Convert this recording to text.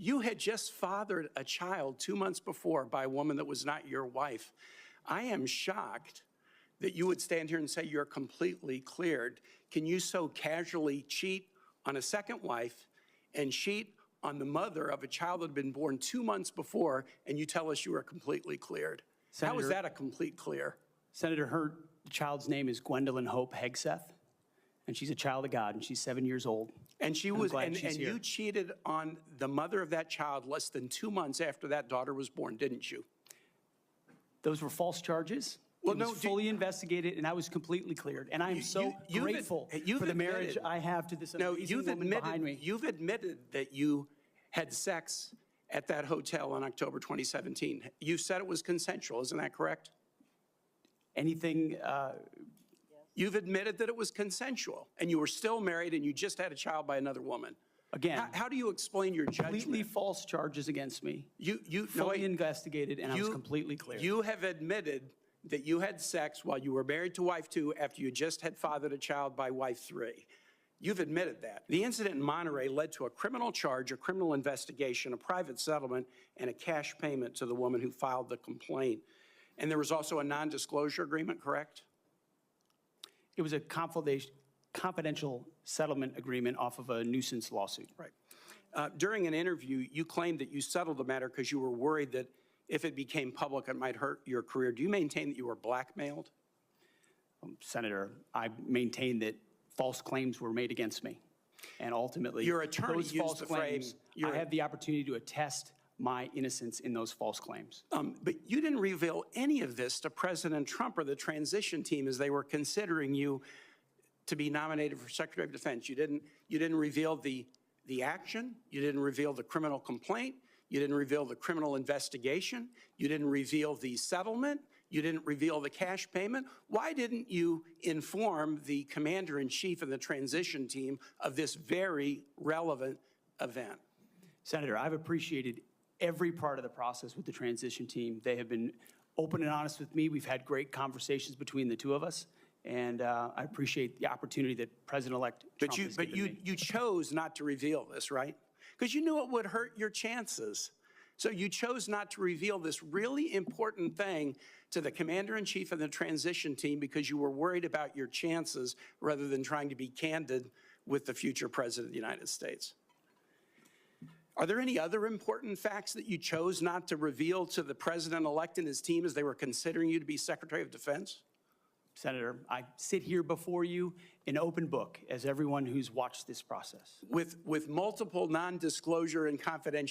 You had just fathered a child 2 months before by a woman that was not your wife. I am shocked that you would stand here and say you're completely cleared. Can you so casually cheat on a second wife and cheat on the mother of a child that had been born 2 months before, and you tell us you are completely cleared? How is that a complete clear? Senator, her child's name is Gwendolyn Hope Hegseth, and she's a child of God, and she's 7 years old. And she was, and you cheated on the mother of that child less than 2 months after that daughter was born, didn't you? Those were false charges. Well, it was fully investigated, and I was completely cleared. And I am so grateful for the marriage I have to this amazing woman behind me. You've admitted that you had sex at that hotel in October 2017. You said it was consensual, isn't that correct? Anything? You've admitted that it was consensual, and you were still married, and you just had a child by another woman. Again, how do you explain your judgment? Completely false charges against me. You fully investigated, and I was completely clear. You have admitted that you had sex while you were married to wife 2 after you just had fathered a child by wife 3. You've admitted that. The incident in Monterey led to a criminal charge, a criminal investigation, a private settlement, and a cash payment to the woman who filed the complaint. And there was also a non-disclosure agreement, correct? It was a confidential settlement agreement off of a nuisance lawsuit. Right. During an interview, you claimed that you settled the matter because you were worried that if it became public, it might hurt your career. Do you maintain that you were blackmailed? Senator, I maintain that false claims were made against me. And ultimately, your attorney those used false the claims, phrase, I have the opportunity to attest my innocence in those false claims. But you didn't reveal any of this to President Trump or the transition team as they were considering you to be nominated for Secretary of Defense. You didn't reveal the action. You didn't reveal the criminal complaint. You didn't reveal the criminal investigation. You didn't reveal the settlement. You didn't reveal the cash payment. Why didn't you inform the commander-in-chief and the transition team of this very relevant event? Senator, I've appreciated every part of the process with the transition team. They have been open and honest with me. We've had great conversations between the two of us. And I appreciate the opportunity that President-elect Trump has given me. You chose not to reveal this, right? Because you knew it would hurt your chances. So you chose not to reveal this really important thing to the commander-in-chief and the transition team because you were worried about your chances rather than trying to be candid with the future president of the United States. Are there any other important facts that you chose not to reveal to the president-elect and his team as they were considering you to be Secretary of Defense? Senator, I sit here before you an open book, as everyone who's watched this process. With multiple non-disclosure and confidentiality